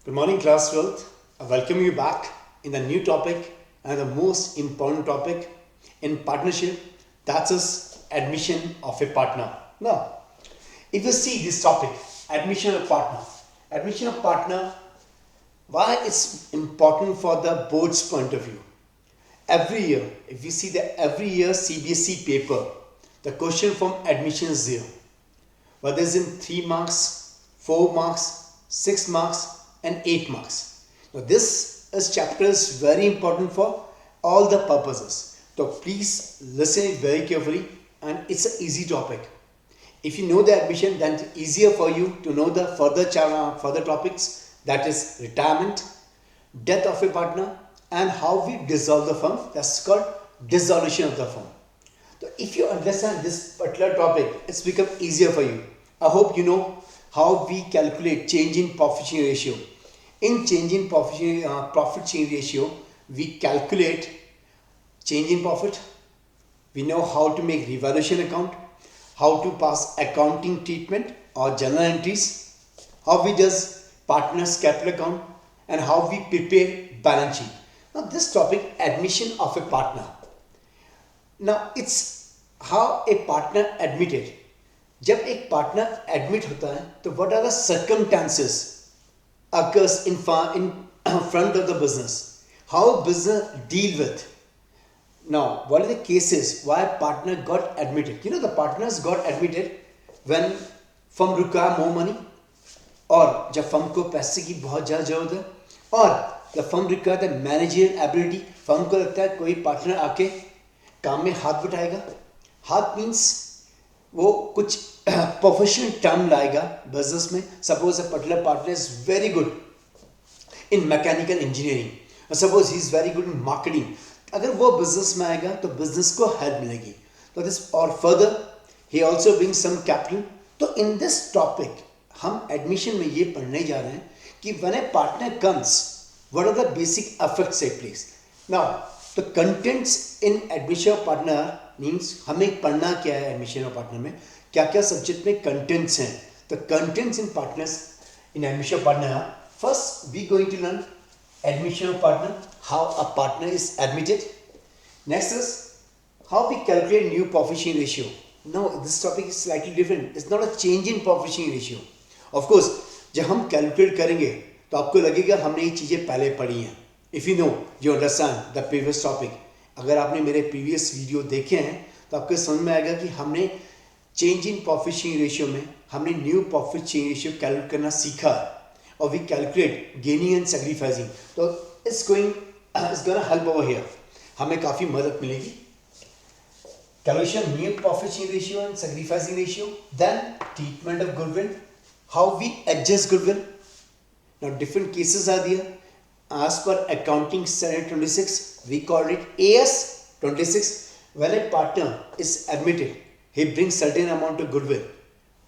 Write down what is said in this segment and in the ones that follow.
Good morning, class 12th. I welcome you back in the new topic and the most important topic in partnership, that's is admission of a partner. Now, if you see this topic, admission of partner, why it's important for the board's point of view. Every year, if you see the every year CBSE paper, the question from admission is there. Whether it's in 3 marks, 4 marks, 6 marks, and 8 marks. Now, this is chapter is very important for all the purposes. So, please listen it very carefully, and it's an easy topic. If you know the admission, then it's easier for you to know the further topics, that is retirement, death of a partner, and how we dissolve the firm. That's called dissolution of the firm. So if you understand this particular topic, it's become easier for you. I hope you know how we calculate change in profit sharing ratio. In change in profit sharing ratio, we calculate change in profit. We know how to make revaluation account, how to pass accounting treatment or journal entries, how we does partners capital account, and how we prepare balance sheet. Now this topic, admission of a partner. Now it's how a partner admitted. जब एक partner admit होता है तो what are the circumstances occurs in front of the business, how business deal with. Now what are the cases why partner got admitted? The partners got admitted when firm require more money, और जब firm को पैसे की बहुत ज़्यादा ज़रूरत है, और the firm require the managerial ability. Firm को लगता है कोई पार्टनर आके काम में हाथ बटाएगा. हाथ मीन्स वो कुछ प्रोफेशनल टर्म लाएगा बिजनेस में. Suppose a particular partner is very good in mechanical engineering, suppose he is very good in marketing. अगर वो बिजनेस में आएगा तो बिजनेस को हेल्प मिलेगी. तो दिस और further he also bring some capital. तो इन दिस टॉपिक हम एडमिशन में ये पढ़ने जा रहे हैं कि when a partner comes, what are the basic effects take place. Now the contents in admission of partner means हमें पढ़ना क्या है एडमिशन ऑफ पार्टनर में, क्या क्या सब्जेक्ट में कंटेंट्स हैं. The contents in partners in admission of partner. First we going to learn admission of partner, how a partner is admitted. Next is how we calculate new profit sharing ratio. Now this topic is slightly different. It's not a change in profit sharing ratio. Of course जब हम calculate करेंगे तो आपको लगेगा हमने ये चीज़ें पहले पढ़ी हैं. If you know you understand the previous topic, अगर आपने मेरे प्रीवियस वीडियो देखे हैं तो आपको समझ में आएगा कि हमने change in profit sharing ratio में हमने new profit sharing ratio calculate करना सीखा, और we calculate gaining and sacrificing. तो it's gonna help over here, हमें काफ़ी मदद मिलेगी. Calculation new profit sharing ratio and sacrificing ratio. Then treatment of goodwill, how we adjust goodwill. Now different cases are there. As per accounting standard 26, we call it AS 26. When a partner is admitted, he brings certain amount of goodwill.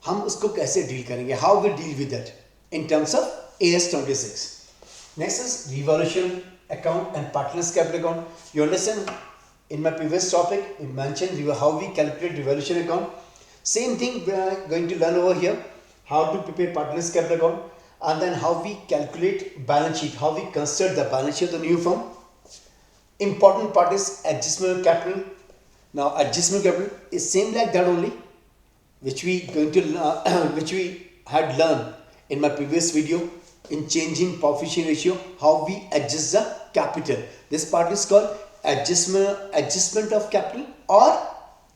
हम उसको कैसे deal करेंगे? How we deal with that in terms of AS 26. Next is revaluation account and partners capital account. You understand? In my previous topic, we mentioned how we calculate revaluation account. Same thing we are going to learn over here. How to prepare partners capital account. And then how we calculate balance sheet, how we consider the balance sheet of the new firm. Important part is adjustment of capital. Now adjustment of capital is same like that only, which we had learned in my previous video in changing profit sharing ratio, how we adjust the capital. This part is called adjustment of capital or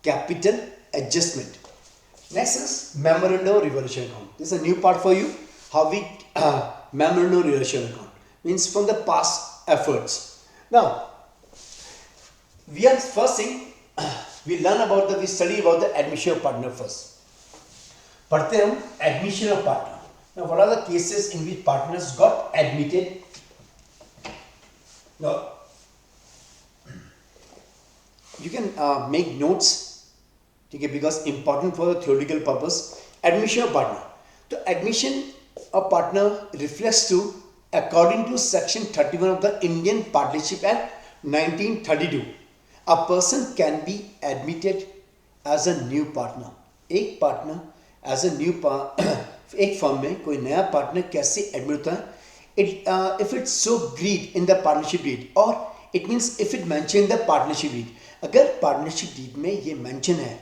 capital adjustment. Next is memorandum of revaluation account. This is a new part for you. How we memorandum revaluation account means from the past efforts. Now we are first thing we study about the admission of partner first. पढ़ते हैं हम admission of partner. Now what are the cases in which partners got admitted? Now you can make notes, ठीक है, because important for the theoretical purpose. Admission of partner. तो admission a partner reflects to according to section 31 of the Indian Partnership Act 1932. A person can be admitted as a new partner. एक partner as a new एक firm में कोई नया partner कैसे admit होता है? if it's so agreed in the partnership deed, or it means if it mentioned the partnership deed, अगर partnership deed में ये mention है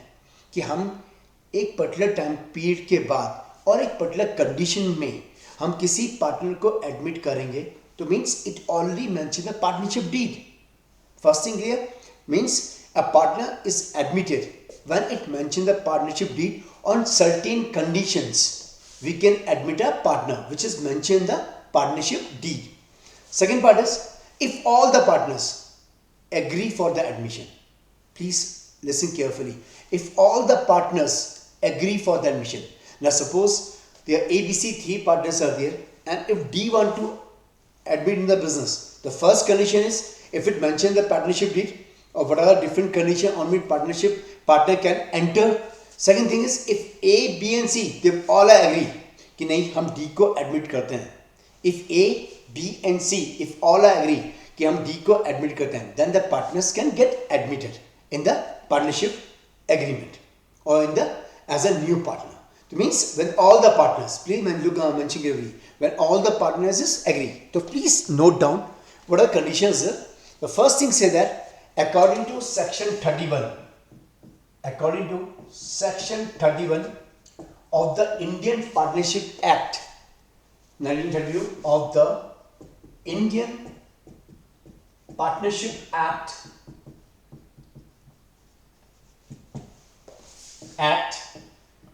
कि हम एक पर्टिकुलर टाइम पीरियड के बाद और एक पर्टिकुलर कंडीशन में हम किसी पार्टनर को एडमिट करेंगे, तो means it already mention the partnership deed. First thing clear, means a partner is admitted when it mentioned the partnership deed on certain conditions. We can admit a partner which is mentioned in the partnership deed. Second part is if all the partners agree for the admission. Please listen carefully. If all the partners agree for the admission. Now suppose there are ABC 3 partners are there, and if D want to admit in the business, the first condition is if it mentioned the partnership deed or whatever different condition on which partnership partner can enter. Second thing is if A, B and C they all agree कि नहीं हम D को admit करते हैं. If A, B and C if all agree कि हम D को admit करते हैं, then the partners can get admitted in the partnership agreement or in the as a new partner. It means when all the partners, please mention carefully, when all the partners is agree. So please note down what are conditions here. The first thing say that according to section 31 of the Indian Partnership Act 1932 of the Indian Partnership Act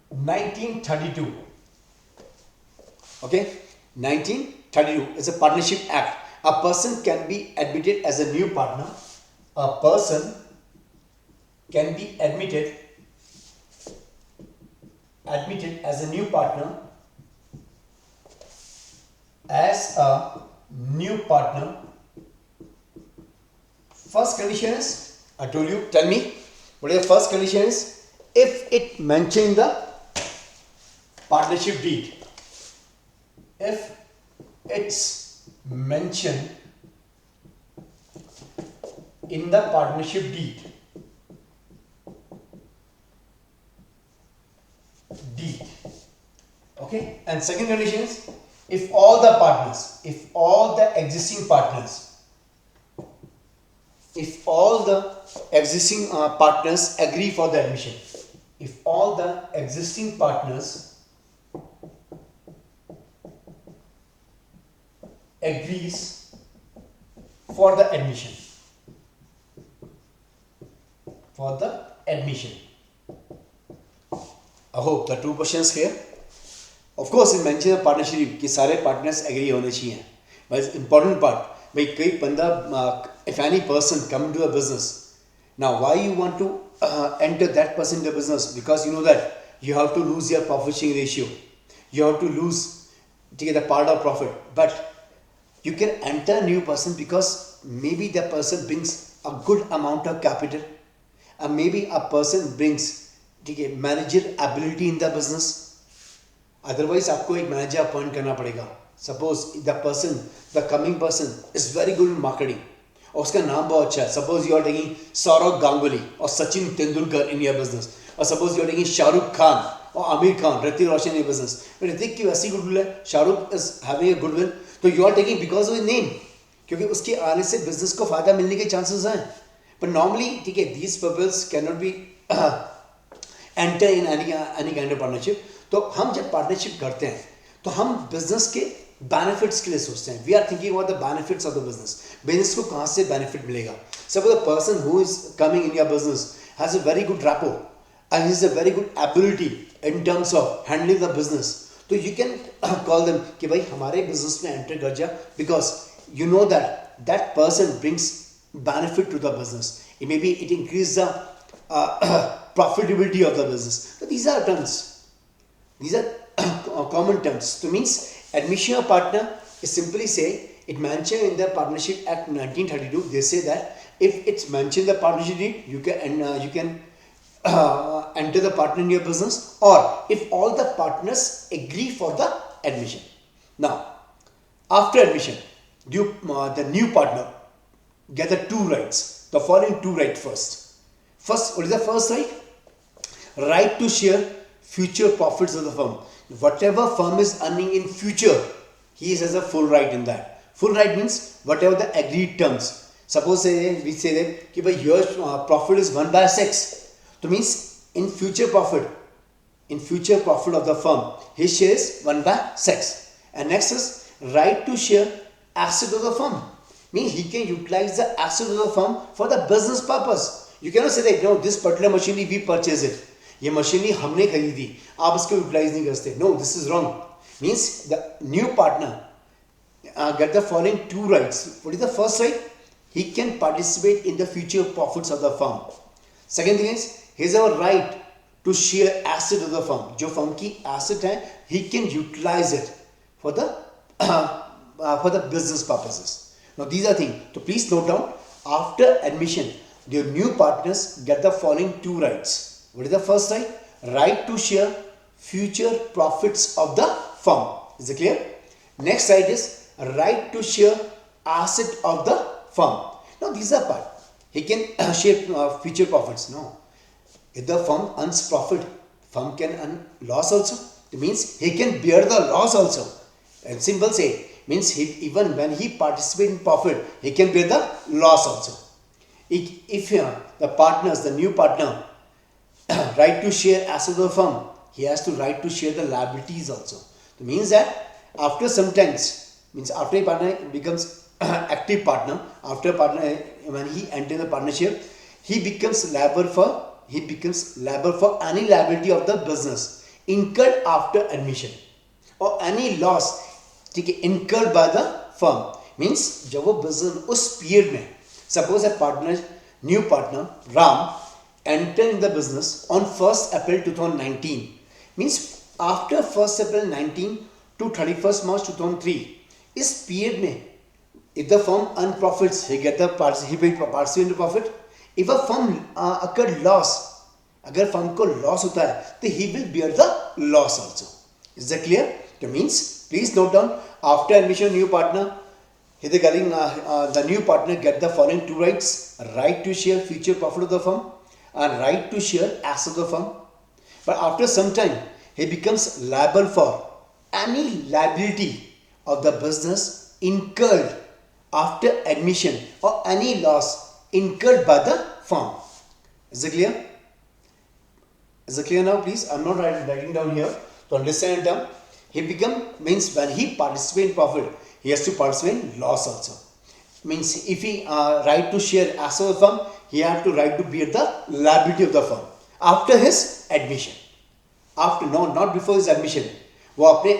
1932. Okay, 1932 is a partnership act. A person can be admitted as a new partner. A person can be admitted as a new partner First condition is, I told you, tell me what is the first condition is, if it mentioned the partnership deed. If it's mentioned in the partnership deed. Okay, and second condition is if all the existing partners agree for the admission. If all the existing partners agrees for the admission. I hope the two questions here. Of course, it mentions the partnership कि सारे partners agree होने चाहिए. But it's important part. भाई कई बंदा if any person come into a business, now why you want to enter that person into business? Because you know that you have to lose your profit sharing ratio. You have to lose to get the part of profit. But you can enter a new person because maybe the person brings a good amount of capital, and maybe a person brings manager ability in the business. Otherwise आपको एक manager appoint करना पड़ेगा. Suppose the coming person is very good in marketing और उसका नाम बहुत अच्छा है. Suppose you are taking Saurav Ganguly or Sachin Tendulkar in your business, or suppose you are taking Shah Rukh Khan or Amir Khan, Hrithik Roshan in your business. Hrithik की वैसी goodwill है, Shah Rukh is having a goodwill, तो you are taking because of his name, क्योंकि उसके आने से business को फायदा मिलने के chances हैं. But normally ठीक है, these purposes cannot be enter in any kind of partnership. तो हम जब पार्टनरशिप करते हैं तो हम बिजनेस के बेनिफिट्स के लिए सोचते हैं. We are thinking about the benefits of the business को कहाँ से बेनिफिट मिलेगा. Suppose the person who is coming in your business has a very good rapport and is a very good ability in terms of handling the business, तो you can call them कि भाई हमारे business में enter कर जा, because you know that person brings benefit to the business. It maybe it increases the profitability of the business. So these are terms. These are common terms. So means admission of partner is simply say it mentioned in the Partnership Act 1932. They say that if it's mentioned in the partnership deed, you can enter the partner in your business, or if all the partners agree for the admission. Now, after admission, the new partner get the two rights. The following two rights first. First, what is the first right? Right to share future profits of the firm. Whatever firm is earning in future, he has a full right in that. Full right means whatever the agreed terms. Suppose we say that your profit is 1/6. So means in future profit of the firm, his share is 1/6. And next is right to share asset of the firm. Means he can utilize the asset of the firm for the business purpose. You cannot say that no, this particular machinery we purchase it. ये machinery हमने खरीदी, आप इसको utilise नहीं करते. No, this is wrong. Means the new partner get the following two rights. What is the first right? He can participate in the future profits of the firm. Second thing is he has a right to share asset of the firm. जो firm की asset है, he can utilize it for the business purposes. Now these are things. So please note down. After admission, the new partners get the following two rights. What is the first right? Right to share future profits of the firm. Is it clear? Next right is right to share asset of the firm. Now these are part. He can share future profits. No. If the firm earns profit, firm can earn loss also. It means he can bear the loss also. And simple say means even when he participates in profit, he can bear the loss also. If the partners, the new partner, right to share assets of the firm, he has to right to share the liabilities also. It means that after some times, means after a partner becomes active partner, after a partner when he enters the partnership, he becomes liable for any liability of the business incurred after admission or any loss incurred by the firm. Means जब वो business उस period में, suppose a partner, new partner Ram enter in the business on 1st April 2019. Means after 1st April 19 to 31st March 2003, इस period में if the firm earn profits, he will participate in profit. If a firm occurred loss, अगर firm को loss होता है, तो he will bear the loss also. Is that clear? That means please note down. After admission, new partner, the new partner get the following two rights: right to share future profit of the firm and right to share assets of the firm. But after some time, he becomes liable for any liability of the business incurred after admission or any loss incurred by the firm. Is it clear? Is it clear now, please? I'm not writing down here. To understand in term, he means when he participates in profit, he has to participate in loss also. Means if he right to share assets of the firm, he has to right to bear the liability of the firm after his admission. After, no, not before his admission. वो अपने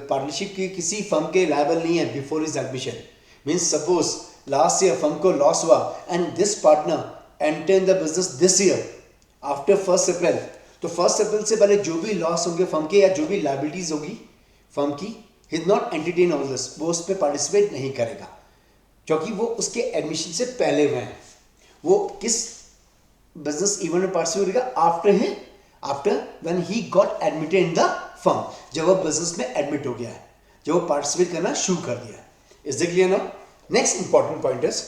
partnership की किसी firm के liable नहीं है before his admission. Means suppose last year firm को loss हुआ and this partner enter in the business this year after 1st अप्रैल. तो 1st अप्रैल से पहले जो भी लॉस होंगे फर्म के या जो भी लायबिलिटीज होगी फर्म की, he is not entertain all this, वो उस पर पार्टिसिपेट नहीं करेगा क्योंकि वो उसके एडमिशन से पहले हुए हैं. वो किस बिजनेस इवेंट में पार्टिसिपेट करेगा? After when he got admitted in the firm, जब वो बिजनेस में एडमिट हो गया है, जब वो पार्टिसिपेट करना शुरू कर दिया है. Is it clear now? Next important point is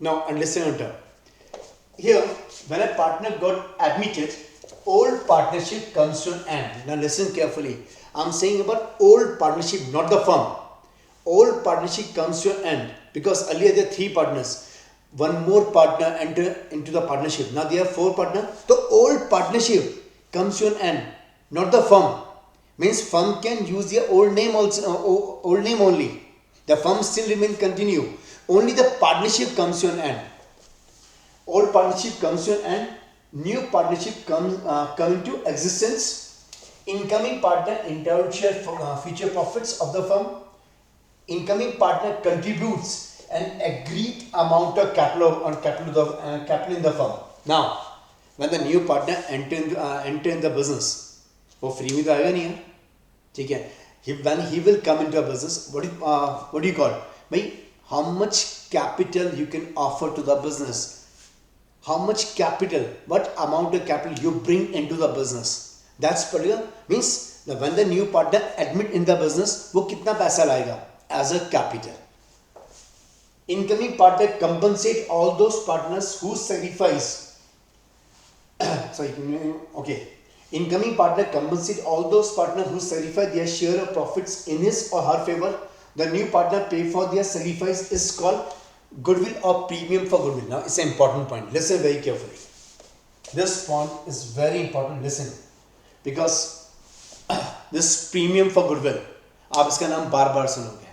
now understand here when a partner got admitted, old partnership comes to an end. Now listen carefully. I'm saying about old partnership, not the firm. Old partnership comes to an end because earlier there are 3 partners. One more partner enter into the partnership. Now there are 4 partners. The old partnership comes to an end, not the firm. Means firm can use their old name also, old name only. The firm still remain continue. Only the partnership comes to an end. Old partnership comes to an end. New partnership come into existence. Incoming partner entitled share future profits of the firm. Incoming partner contributes an agreed amount of capital in the firm. Now, when the new partner enter in the business, वो free में तो आएगा नहीं है, ठीक है? When he will come into a business, what do you call? भाई, how much capital you can offer to the business? How much capital, what amount of capital you bring into the business? That's particular means that when the new partner admit in the business, वो कितना पैसा लाएगा as a capital. Incoming partner compensate all those partners who sacrifice. Sorry, okay. Incoming partner compensate all those partners who sacrifice their share of profits in his or her favor. The new partner pay for their sacrifice is called goodwill or premium for goodwill. Now it's an important point. Listen very carefully. This point is very important. Listen, because this premium for goodwill, आप इसका नाम बार बार सुनोगे.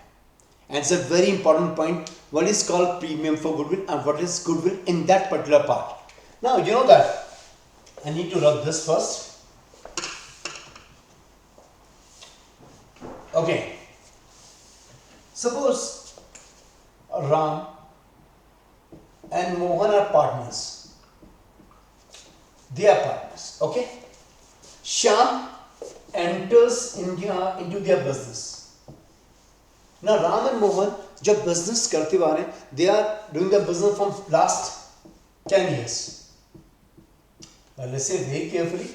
And it's a very important point. What is called premium for goodwill and what is goodwill in that particular part. Now you know that. I need to rub this first. Okay. Suppose Ram and Mohan are partners. They are partners. Okay. Shyam enters into their business. Now Ram and Mohan जब business करते हुए आ रहे हैं, they are doing the business from last 10 years. Now listen very carefully.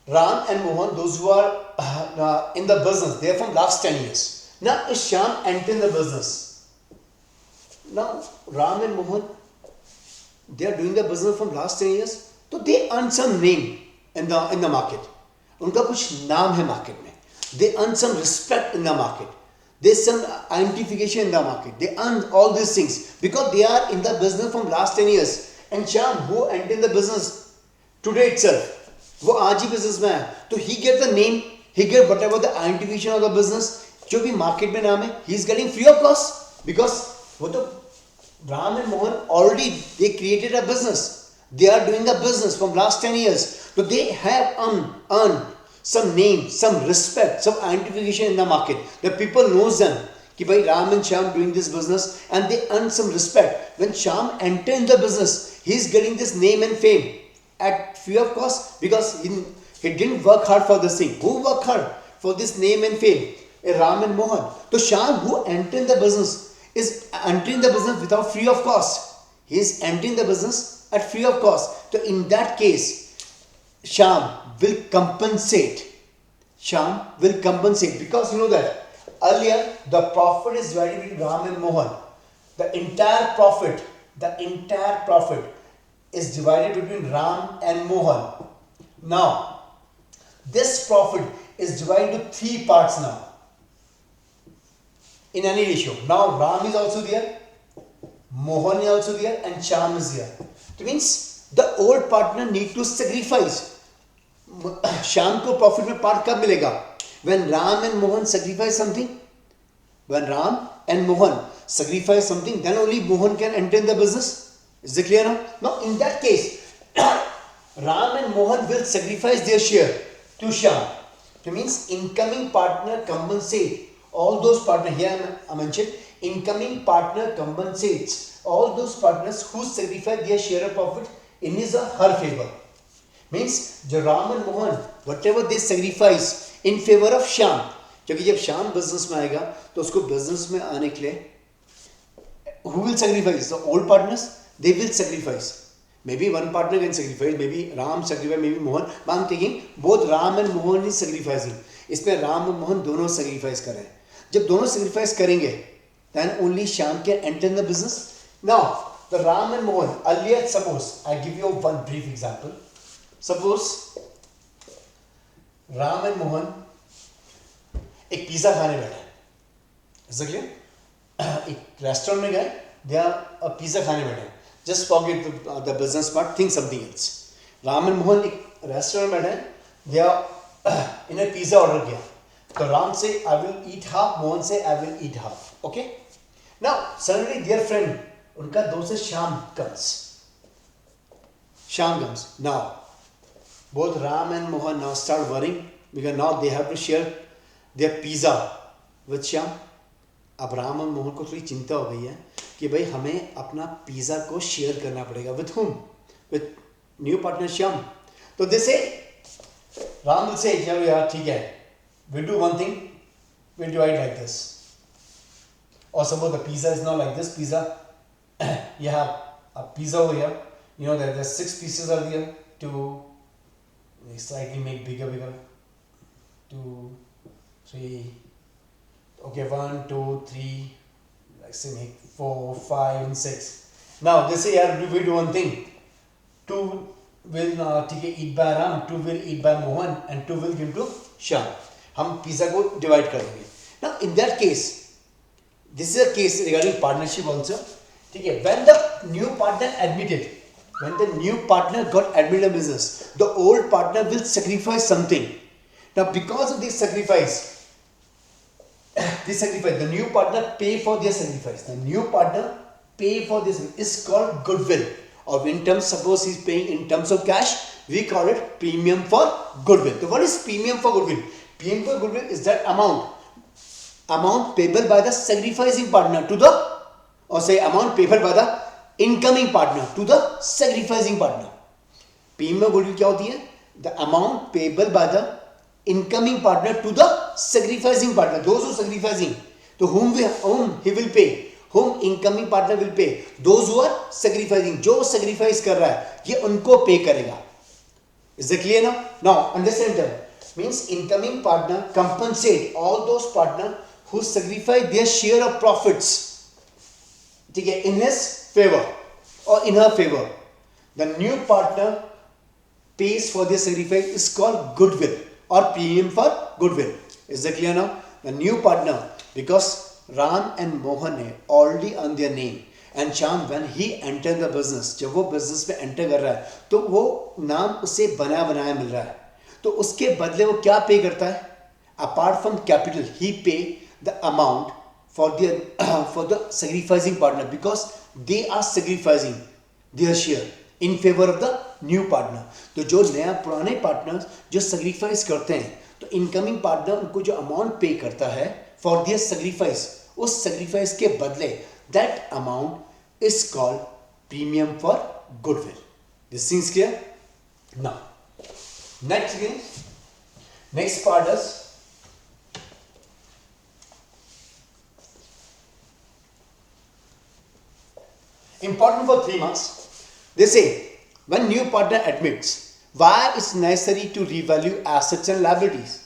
Ram and Mohan, those who are in the business, they are from last 10 years. Now is Shyam entering the business. Now Ram and Mohan, they are doing the business from last 10 years. So they earn some name in the market. उनका कुछ नाम है market में. They earn some respect in the market. There's some identification in the market. They earn all these things because they are in the business from last 10 years. And Shyam, who entered the business today itself, वो आज ही business में है, तो he get the name, he get whatever the identification of the business, जो भी market में नाम है, he is getting free of cost because वो तो Ram and Mohan already they created a business. They are doing a business from last 10 years, so they have earned some name, some respect, some identification in the market. The people knows them. कि भाई Ram and Shyam doing this business and they earn some respect. When Shyam enter in the business, he is getting this name and fame at free of cost because he didn't work hard for this thing. Who worked hard for this name and fame? Ram and Mohan. So Shyam, who entered in the business, is entering the business without free of cost. He is entering the business at free of cost. So in that case, Shyam will compensate. Shyam will compensate because you know that earlier the profit is divided between Ram and Mohan. The entire profit is divided between Ram and Mohan. Now, this profit is divided into three parts now. In any ratio. Now Ram is also there, Mohan is also there, and Shyam is there. It means the old partner need to sacrifice. Shyam को profit में part कब मिलेगा? When Ram and Mohan sacrifice something. When Ram and Mohan sacrifice something, then only Mohan can enter in the business. Is it clear now? Now in that case, Ram and Mohan will sacrifice their share to Shyam. It means incoming partner compensate all those partners. Here I mentioned incoming partner compensates all those partners who sacrifice their share of profit in his or her favor. Means जो Ram and Mohan whatever they sacrifice in favor of Shyam, क्योंकि जब Shyam business में आएगा तो उसको business में आने के लिए who will sacrifice? The old partners, they will sacrifice. Maybe one partner can sacrifice, maybe Ram sacrifice, maybe Mohan. But I'm thinking both Ram and Mohan is sacrificing. इसमें Ram and Mohan दोनों sacrifice कर रहे हैं. जब दोनों sacrifice करेंगे, then only Shyam can enter in the business. Now the Ram and Mohan earlier, suppose I give you one brief example. Suppose Ram and Mohan एक pizza खाने बैठे हैं. Is it clear? एक रेस्टोरेंट में गए, they are pizza खाने बैठे हैं. Just forget the business part, think something else. Ram and Mohan एक रेस्टोरेंट में बैठे हैं, they are इन्हें पिज़्ज़ा ऑर्डर किया. तो Ram say I will eat half, Mohan say I will eat half. Okay? Now suddenly their friend, उनका दोस्त है Shyam comes. Shyam comes. Now both Ram and Mohan now start worrying because now they have to share their pizza with Shyam. अब राम और मोहन को थोड़ी चिंता हो गई है कि भाई हमें अपना पिज़्ज़ा को शेयर करना पड़ेगा. with whom? with new partner Shyam. तो they say, Ram will say, चलो यार ठीक है, we'll do one thing, we'll divide like this. Or suppose the pizza is not like this pizza. You have a pizza over here, you know that there's 6 pieces are there to slightly make bigger. 2, 3, okay, 1, 2, 3, let's say make 4, 5 and 6. Now they say, yeah, we do one thing. 2 will ठीक है eat by Ram, 2 will eat by Mohan and 2 will give to Shyam. हम pizza को divide कर देंगे. Now in that case, this is a case regarding partnership also. ठीक है, when the new partner admitted, when the new partner got admitted in business, the old partner will sacrifice something. Now because of this sacrifice, the new partner pay for their sacrifice. The new partner pay for this is called goodwill. Or in terms, suppose he's paying in terms of cash, we call it premium for goodwill. So what is premium for goodwill? Premium for goodwill is that amount payable by the sacrificing partner to the, or say amount payable by the incoming partner to the sacrificing partner. Premium goodwill क्या होती है? The amount payable by the incoming partner to the sacrificing partner. Those who sacrificing, to whom he will pay. Whom incoming partner will pay. Those who are sacrificing, जो sacrifice कर रहा है ये उनको pay करेगा. Is that clear now? Now understand that means incoming partner compensate all those partner who sacrifice their share of profits. ठीक है, in his favor or in her favor. The new partner pays for their sacrifice is called goodwill or premium for goodwill. Is that clear now? The new partner, because Ram and Mohan है already on their name and Shyam when he enter the business, जब वो business में enter कर रहा है तो वो नाम उसे बना बनाया मिल रहा है, तो उसके बदले वो क्या पे करता है? Apart from capital, he pay the amount for the sacrificing partner because they are sacrificing their share in favor of the new partner. तो जो नया पुराने partners जो sacrifice करते हैं तो incoming partner उनको जो amount pay करता है for their sacrifice, उस sacrifice के बदले that amount is called premium for goodwill. This thing is clear? Now, next part is important for 3 months. They say when new partner admits, why it's necessary to revalue assets and liabilities?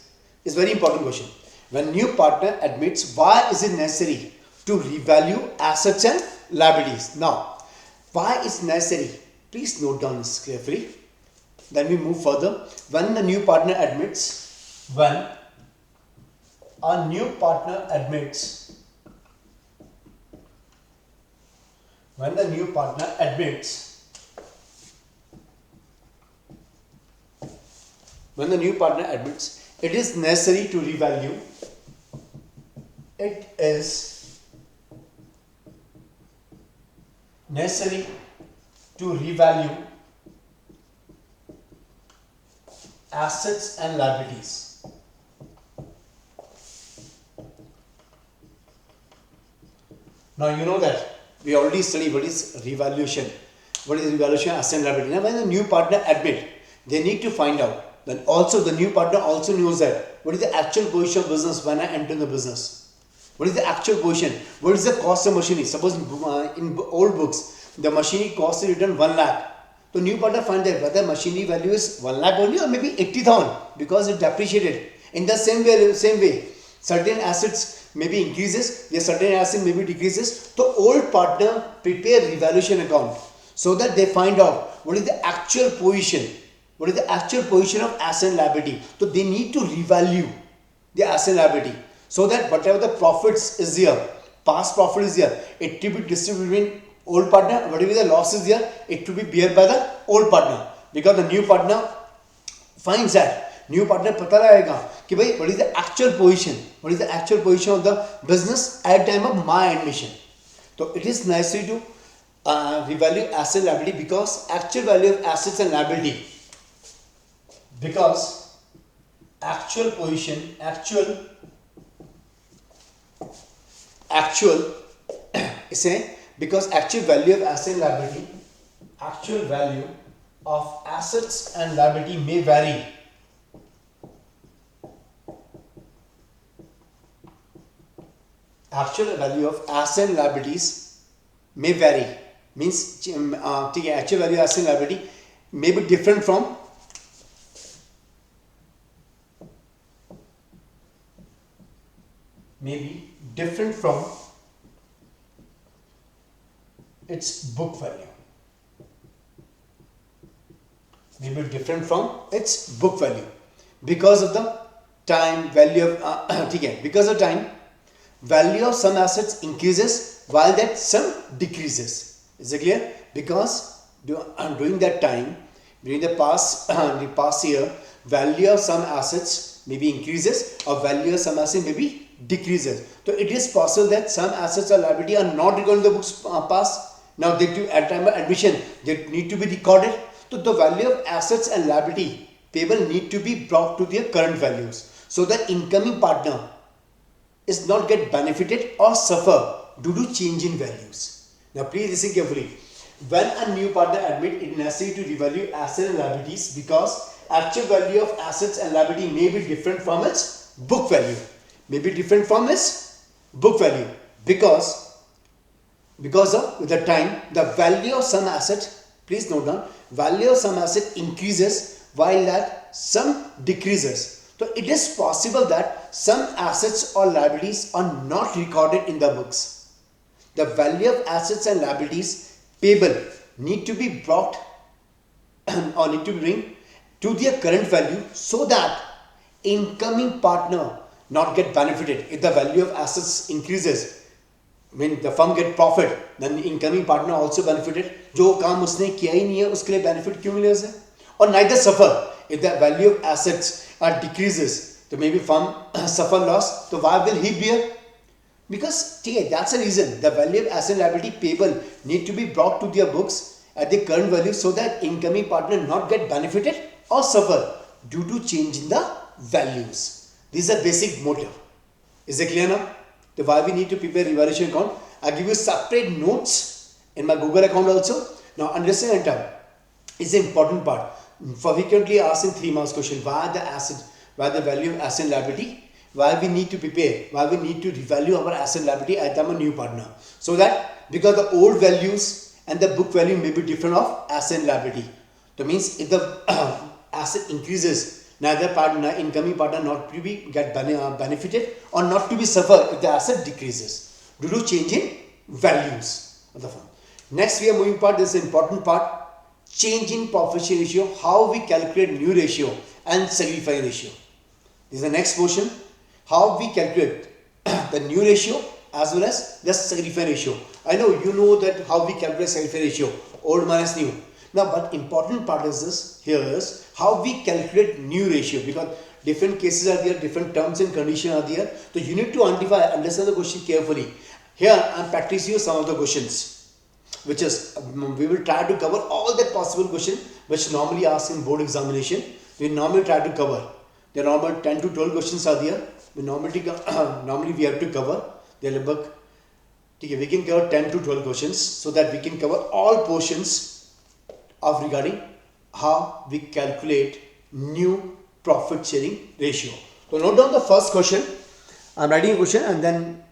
It's very important question. When new partner admits, why is it necessary to revalue assets and liabilities? Now, why is necessary? Please note down this carefully. Then we move further. When the new partner admits, when a new partner admits, when the new partner admits, when the new partner admits, it is necessary to revalue. It is necessary to revalue assets and liabilities. Now you know that we already studied what is revaluation. What is revaluation, asset and liability. Now when the new partner admit, they need to find out. Then also the new partner also knows that what is the actual position of business when I enter the business. What is the actual position? What is the cost of machinery? Suppose in old books, the machinery cost is written 1 lakh. So new partner find that whether machinery value is 1 lakh only or maybe 80,000 because it depreciated. In the same way, certain assets maybe increases, their certain asset maybe decreases. So old partner prepare revaluation account so that they find out what is the actual position. What is the actual position of asset and liability? So they need to revalue the asset and liability so that whatever the profits is there, past profit is there, it will be distributed between old partner. Whatever the loss is there, it will be bear by the old partner because the new partner finds that new partner पता रहेगा कि भाई what is the actual position, what is the actual position of the business at time of my admission. So it is necessary to revalue asset and liability because actual value of assets and liability. Because actual position, इसे because actual value of asset and liability, actual value of assets and liability may vary. Actual value of asset and liabilities may vary. Means actual value of asset and liability may be different from its book value. may be different from its book value because of the time value of because of time value of some assets increases while that some decreases. Is it clear? Because during that time, during the past year, value of some assets maybe increases or value of some assets maybe decreases. So it is possible that some assets or liability are not recorded in the books past. Now they do at time of admission they need to be recorded. So the value of assets and liability payable need to be brought to their current values so that incoming partner is not get benefited or suffer due to change in values. Now please listen carefully. When a new partner admit it necessary to revalue assets and liabilities because actual value of assets and liability may be different from its book value. May be different from its book value because of with the time the value of some asset, please note down, value of some asset increases while that some decreases. So it is possible that some assets or liabilities are not recorded in the books. The value of assets and liabilities payable need to be brought or need to bring to their current value so that incoming partner not get benefited. If the value of assets increases, when the firm get profit, then the incoming partner also benefited. जो काम उसने किया ही नहीं है उसके लिए benefit क्यों मिले उसे? Or neither suffer. If the value of assets are decreases, so maybe firm suffer loss. So why will he bear? Because that's the reason. The value of asset and liability payable need to be brought to their books at the current value so that incoming partner not get benefited or suffer due to change in the values. This is a basic motive. Is it clear now? So why we need to prepare revaluation account? I give you separate notes in my Google account also. Now understand and term is the important part. For frequently asked in 3 marks question, why the asset, why the value of asset and liability, why we need to prepare, why we need to revalue our asset and liability at time a new partner. So that because the old values and the book value may be different of asset and liability. That means if the asset increases, neither partner, incoming partner not to be get benefited or not to be suffer if the asset decreases due to change in values of the firm. Next we are moving part, this is important part, change in profit share ratio, how we calculate new ratio and sacrifice ratio. This is the next portion, how we calculate the new ratio as well as the sacrifice ratio. I know you know that how we calculate sacrifice ratio, old minus new. Now but important part is this, here is how we calculate new ratio because different cases are there, different terms and conditions are there. So you need to understand the question carefully. Here I am practicing you some of the questions which is we will try to cover all the possible questions which normally asked in board examination. We normally try to cover. The normal 10 to 12 questions are there. We normally we have to cover. We can cover 10 to 12 questions so that we can cover all portions of regarding how we calculate new profit sharing ratio. So note down the first question. I am writing a question and then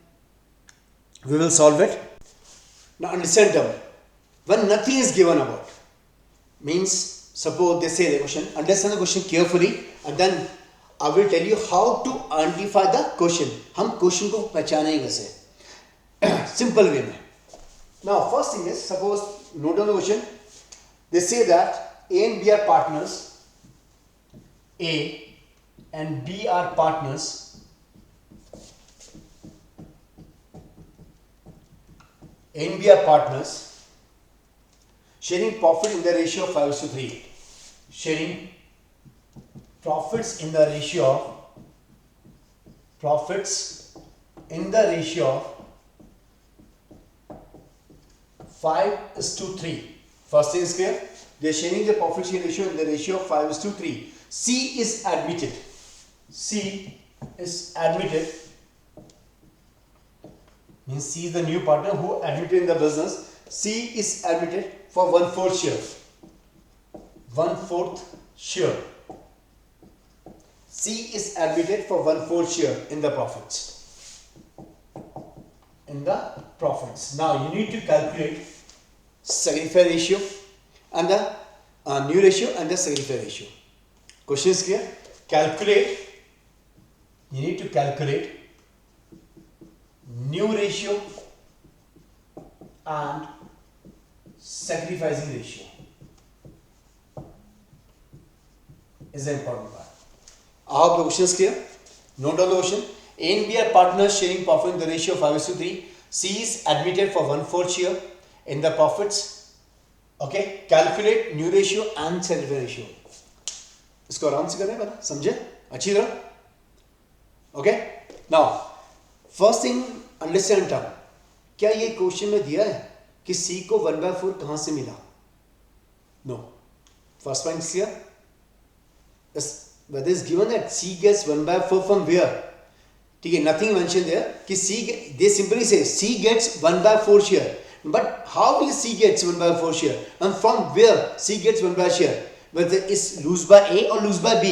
we will solve it. Now understand them. When nothing is given about, means suppose they say the question, understand the question carefully and then I will tell you how to identify the question. हम question को पहचानेंगे कैसे? Simple way में. Now first thing is, suppose note down the question. They say that A and B are partners. A and B are partners. A and B are partners sharing profit in the ratio of 5:3. Sharing profits in the ratio of 5:3. First thing is clear. They are sharing the profit share ratio in the ratio of 5:3. C is admitted. C is admitted. Means C is the new partner who admitted in the business. C is admitted for 1/4 share. 1/4 share. C is admitted for 1/4 share in the profits. In the profits. Now you need to calculate sacrifice ratio and the new ratio and the sacrifice ratio. Question is clear? Calculate. You need to calculate new ratio and sacrificing ratio. is the important part. I hope the question is clear. Note down the question. A and B are partners sharing profit in the ratio of 5:3. C is admitted for 1/4 share in the profits. Okay, calculate new ratio and self ratio. इसको आराम से करना है, समझे अच्छी तरह. Okay, now first thing understand term. क्या ये क्वेश्चन में दिया है कि C को 1/4 कहां से मिला? No. First point clear. Whether is given that C gets 1/4 from where? ठीक है, nothing mentioned there कि C they simply say C gets 1/4 share. But how will C gets 1/4 share? And from where C gets 1/4 share? Whether it's lose by A or lose by B.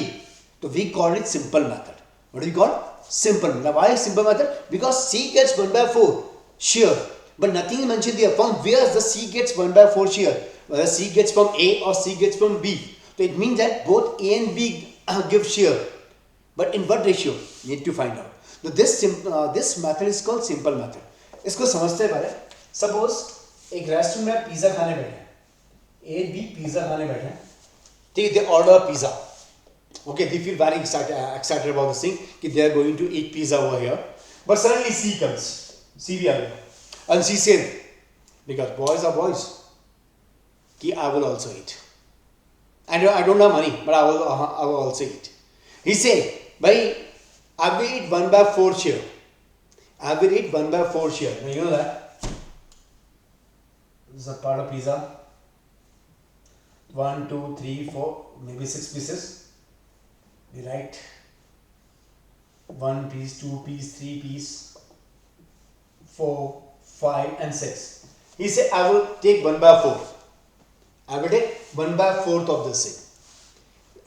So we call it simple method. What do we call? Simple. Now why simple method? Because C gets 1/4 share. But nothing is mentioned there. From where the C gets 1/4 share? Whether C gets from A or C gets from B. So it means that both A and B give share. But in what ratio? Need to find out. So this method is called simple method. इसको समझते हैं पहले. Suppose एक restaurant में pizza खाने बैठे हैं. A B pizza खाने बैठे हैं. ठीक है, they order pizza. Okay, they feel very excited about this thing कि they are going to eat pizza over here. But suddenly C comes. C भी आ गया. And C said, because boys are boys, कि I will also eat. I don't have money, but I will also eat. He said, "Bhai, I will eat 1/4 share. I will eat 1/4 share." Now you know that. This is a part of pizza. 1, 2, 3, 4, maybe 6 pieces. We write 1 piece, 2 piece, 3 piece, 4, 5, and 6. He said, "I will take 1/4. I will take 1/4 of this thing."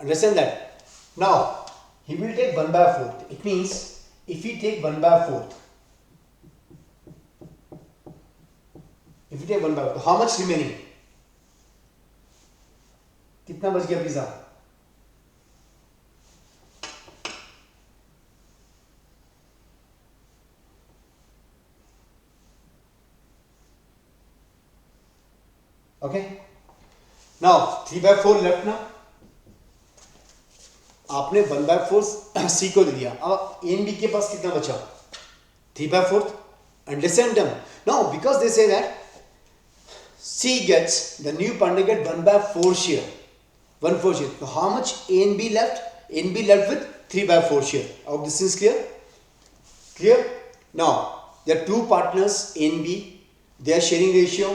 Understand that? Now, he will take 1/4. It means, if he take 1/4, how much remaining? कितना बच गया pizza? Okay. Now 3/4 left now. आपने 1/4 C को दे दिया. अब A and B के पास कितना बचा? 3/4. Understand them? Now because they say that C gets, the new partner get 1/4 share. 1/4 share. So how much A and B left? A and B left with 3/4 share. I hope this is clear. Clear? Now there are two partners A and B. Their sharing ratio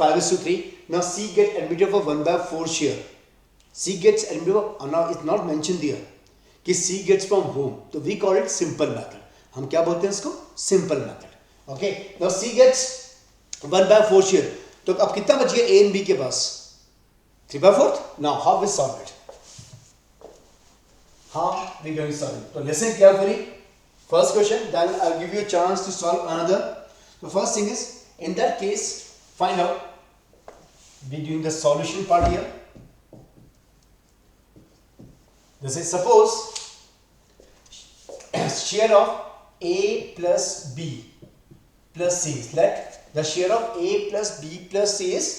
5:3. Now C gets admitted for 1/4 share. C gets admitted for, now it's not mentioned there कि C gets from whom. So we call it simple method. हम क्या बोलते हैं इसको? Simple method. Okay. Now C gets 1/4 share. तो अब कितना बच गया A and B के पास? 3/4. Now how we solve it? How we going to solve it? So listen carefully. First question. Then I'll give you a chance to solve another. The first thing is, in that case, find out. We're doing the solution part here. This is suppose share of A plus B plus C. Let the share of A plus B plus C is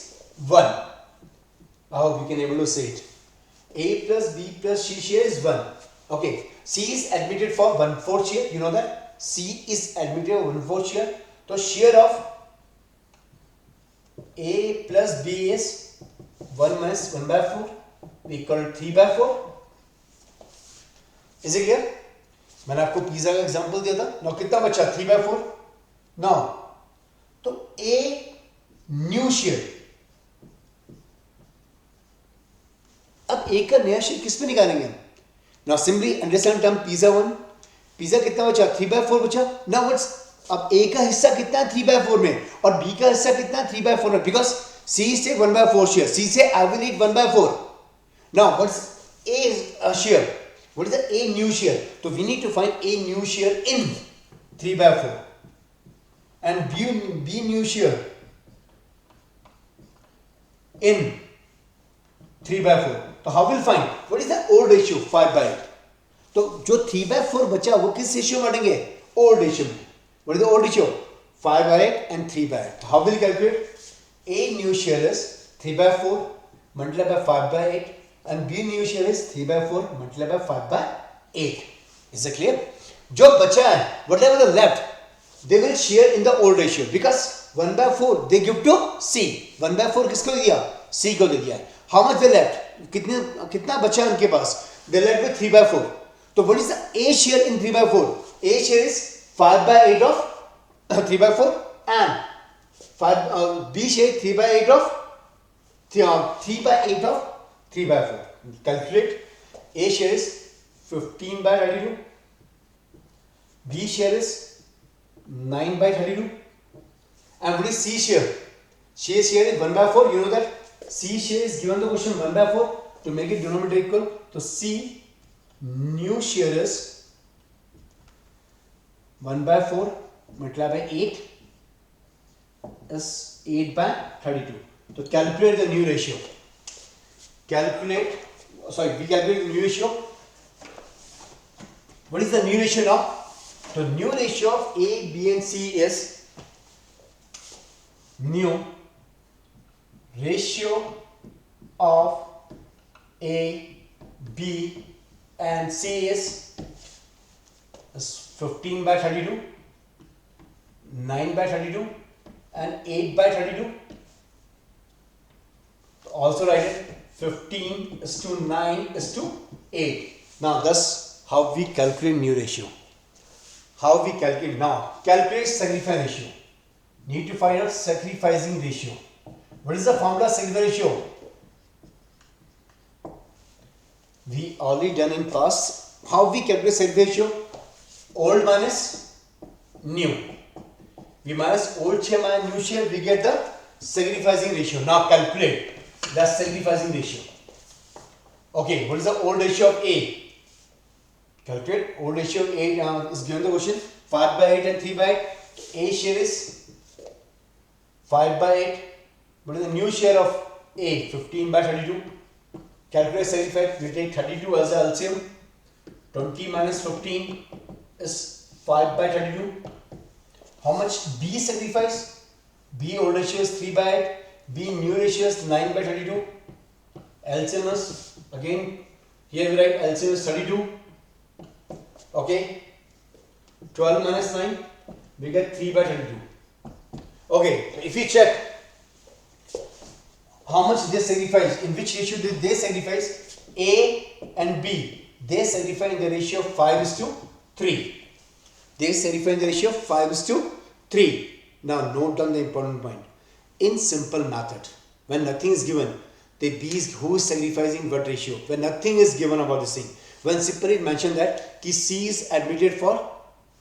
1. I hope you can able to say it. A plus B plus C share is 1. Okay. C is admitted for 1/4 share. You know that? C is admitted for 1/4 share. So share of A plus B is 1 minus 1/4. We call it 3/4. Is it clear? मैंने आपको pizza का example दिया था. Now कितना बचा? 3/4. Now तो A new share. अब A का नया शेयर किस पे निकालेंगे हम? Now simply understand term pizza 1. Pizza कितना बचा? 3/4 बचा. Now what's अब A का हिस्सा कितना है 3/4 में और B का हिस्सा कितना है 3/4 में? Because C is take 1/4 share. C say I will eat 1/4. Now what's A share? What is the A new share? So we need to find A new share in 3/4 and B new share in 3/4. So how will find? What is the old ratio? 5/8. तो जो 3/4 बचा वो किस ratio में बढ़ेंगे? Old ratio में. What is the old ratio? 5/8 and 3/8. How will you calculate? A new share is 3/4 multiplied by 5/8 and B new share is 3/4 multiplied by 5/8. Is it clear? जो बचा है, whatever the left, they will share in the old ratio because 1/4 they give to C. 1/4 किसको दिया? C को दे दिया. How much they left? कितना बचा उनके पास? They left with 3/4. तो what is the A share in 3/4? A share is 5/8 of 3/4 and B share 3/8 of 3/8 of 3/4. Calculate. A share is 15/32. B share is 9/32. And what is C share? C share is 1/4. You know that C share is given the question 1/4 to make it denominator equal. So C new share is 1/4 multiplied by 8 is 8/32. So calculate the new ratio. We calculate the new ratio. What is the new ratio now? The new ratio of A, B and C is new ratio of A, B and C is 15/32, 9/32 and 8/32. Also write it 15:9:8. Now thus how we calculate new ratio. How we calculate now? Calculate sacrifice ratio. Need to find out sacrificing ratio. What is the formula of sacrifice ratio? We already done in past. How we calculate sacrifice ratio? Old minus new. We minus old share minus new share. We get the sacrificing ratio. Now calculate the sacrificing ratio. Okay, what is the old ratio of A? Calculate old ratio of A is given the question 5/8 and 3/8. A share is 5/8. What is the new share of A? 15/32. Calculate sacrifice. We take 32 as the LCM. 20 minus 15 is 5/32. How much B sacrifice? B old ratio is 3/8. B new ratio is 9/32. LCM is again here we write LCM is 32. Okay, 12 minus 9 we get 3/32. Okay, if we check how much they sacrifice, in which ratio did they sacrifice? A and B, they sacrifice in the ratio of 5:3. They sacrifice in the ratio of 5:3. Now note down the important point. In simple method, when nothing is given, the B is who is sacrificing what ratio. When nothing is given about this thing, when simply mention that ki C is admitted for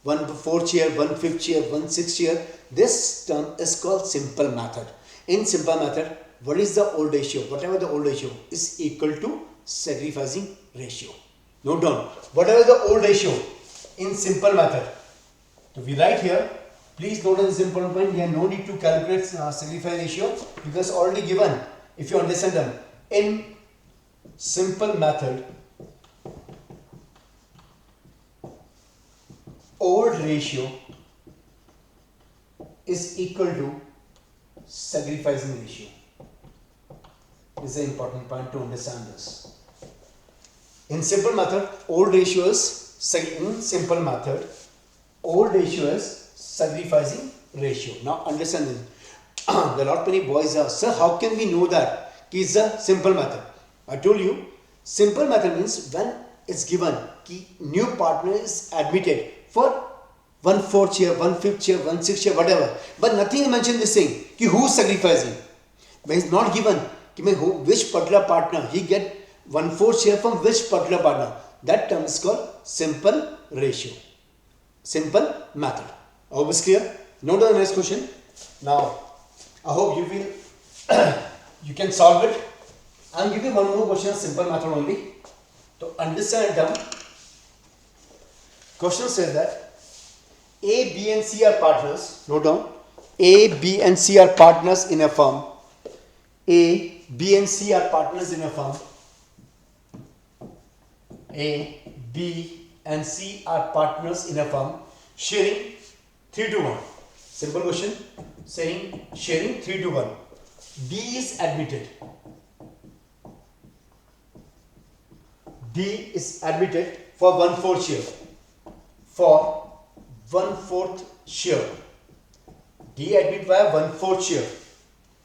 1/4 share, 1/5 share, 1/6 share, this term is called simple method. In simple method, what is the old ratio? Whatever the old ratio is equal to sacrificing ratio. Note down, whatever the old ratio in simple method. So we write here, please note this important point, we have no need to calculate sacrifice ratio because already given. If you understand them, in simple method, old ratio is equal to sacrificing ratio. This is an important point to understand this. In simple method, old ratio is sacrificing ratio. Now understand this. There are lot many boys are, sir, how can we know that it's a simple method? I told you, simple method means when it's given ki new partner is admitted for 1/4 share, 1/5 share, 1/6 share, whatever, but nothing is mentioned this thing ki who is sacrificing. When it's not given ki which particular partner he get 1/4 share from which particular partner, that term is called simple ratio, simple method. Always clear? Note the next question. Now I hope you will you can solve it. I will give you one more question, simple method only to understand it down. Question says that A, B and C are partners. Note down, A, B and C are partners in a firm. A, B and C are partners in a firm. A, B and C are partners in a firm sharing 3:1. Simple question saying sharing 3:1. B is admitted. D is admitted for 1/4 share. For 1/4 share. D admit by 1/4 share.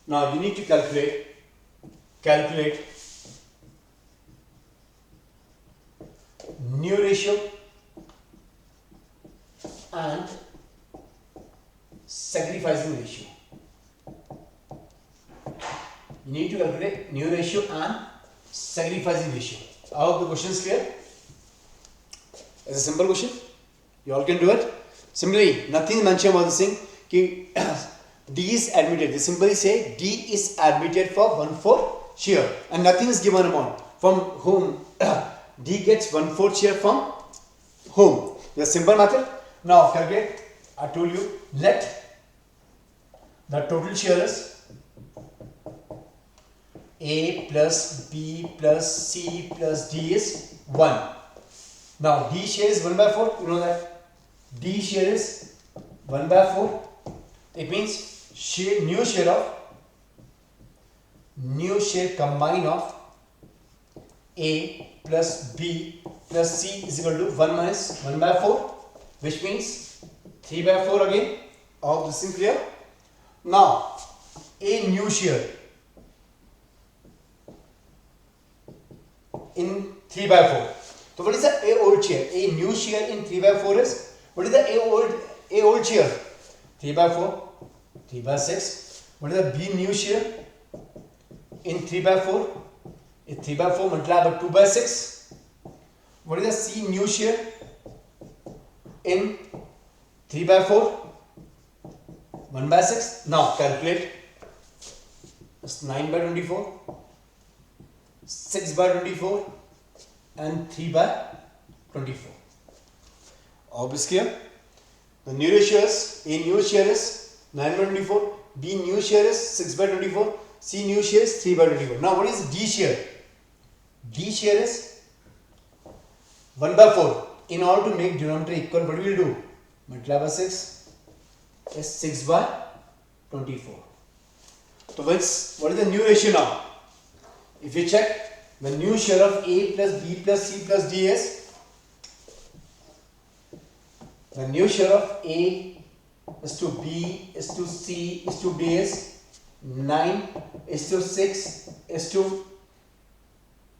Now you need to calculate new ratio and sacrificing ratio. You need to calculate new ratio and sacrificing ratio. I hope the question is clear. It's a simple question. You all can do it. Similarly, nothing mentioned about this thing. Ki D is admitted. They simply say D is admitted for 1/4 share and nothing is given amount. From whom? D gets 1/4 share from whom? The simple method. Now calculate. I told you, let the total share is A plus B plus C plus D is 1. Now D share is 1/4. You know that D share is 1/4. It means new share combine of A plus B plus C is equal to 1 minus 1/4, which means 3/4 again. All this is clear. Now A new share in 3/4. So what is the A old share? A new share in 3/4 is, what is the A old share? 3/4, 3/6. What is the B new share in 3/4? Is 3/4 multiplied by 2/6. What is the C new share in 3/4? 1/6. Now calculate. It's 9/24, 6/24 and 3/24. Obviously clear? The new ratio is, A new share is 9/24, B new share is 6/24, C new share is 3/24. Now what is D share? D share is 1/4. In order to make denominator equal, what we will do? Multiply by 6 is 6/24. So what is the new ratio now? If you check, the new share of A plus B plus C plus D is, the new share of A is to B is to C is to D is 9 is to 6 is to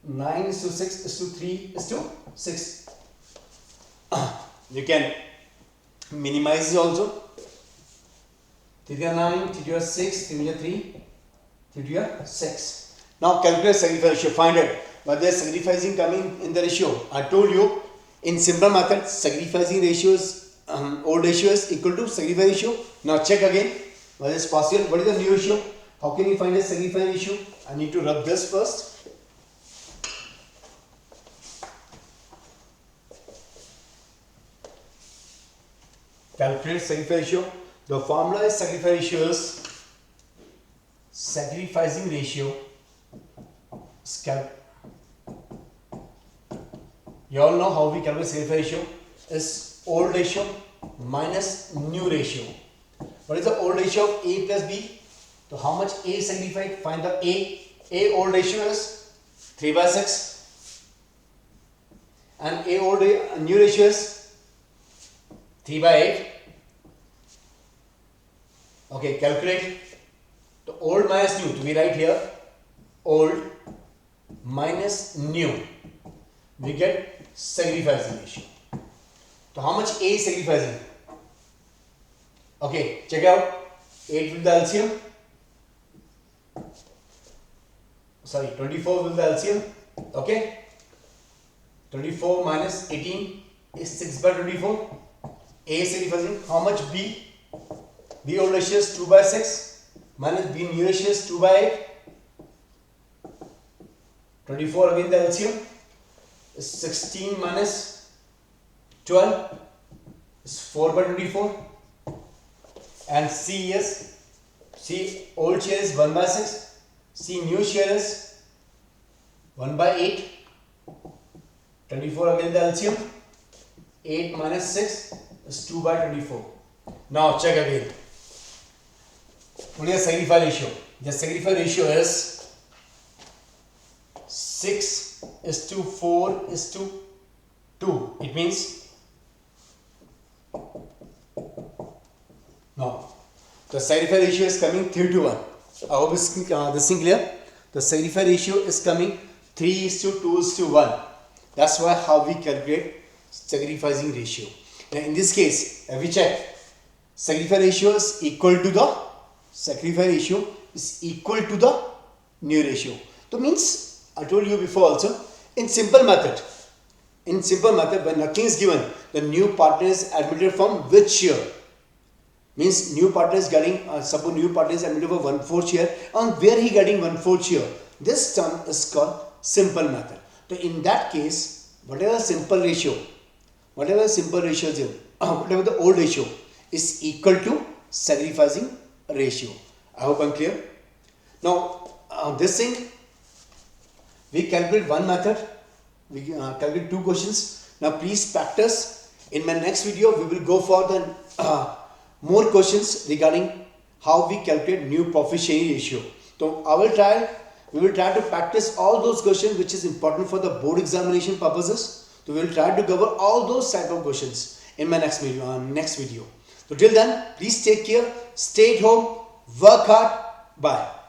9 is to 6 is to 3 is to 6. You can minimize it also. 3 to 9, 3 to 6, 3 to 3, 3 to 6. Now calculate sacrifice ratio. Find it. But there is sacrificing coming in the ratio. I told you in simple method, sacrificing ratios, old ratio is equal to sacrifice ratio. Now check again whether it's possible. What is the new ratio? How can you find a sacrifice ratio? I need to rub this first. Calculate sacrifice ratio. The formula is sacrificing ratio. You all know how we calculate sacrifice ratio. Is old ratio minus new ratio. What is the old ratio of A plus B? So how much A sacrificed? Find the A. A old ratio is 3/6 and new ratio is 3/8. Okay, calculate the old minus new. To be right here, old minus new, we get sacrificing ratio. So how much A is sacrificing? Okay, check out 8 with the LCM. Sorry, 24 with the LCM. Okay, 24 minus 18 is 6/24. A is sacrificing. How much B? B old ratio is 2/6 minus B new ratio is 2/8. 24 again the LCM is 16 minus 12 is 4/24. And C old share is 1/6. C new share is 1/8. 24 again the LCM. 8 minus 6 is 2/24. Now check again. What is the sacrifice ratio? The sacrifice ratio is 6 is to 4 is to 2. It means no. The sacrifice ratio is coming 3 to 1. I hope this thing clear. The sacrifice ratio is coming 3 is to 2 is to 1. That's why how we calculate sacrificing ratio. Now in this case, if we check, sacrifice ratio is equal to the new ratio. So means I told you before also, in simple method when nothing is given, the new partner is admitted from which share? Means new partner is getting, suppose new partner is admitted for 1/4 share, and where he getting 1/4 share? This term is called simple method. So in that case, whatever simple ratio is here, whatever the old ratio is equal to sacrificing ratio. I hope I'm clear. Now this thing, we calculate one method, we calculate 2 questions. Now please practice. In my next video, we will go for the more questions regarding how we calculate new profit sharing ratio. So we will try to practice all those questions which is important for the board examination purposes. So we will try to cover all those type of questions in my next video. So till then, please take care, stay at home, work hard, bye.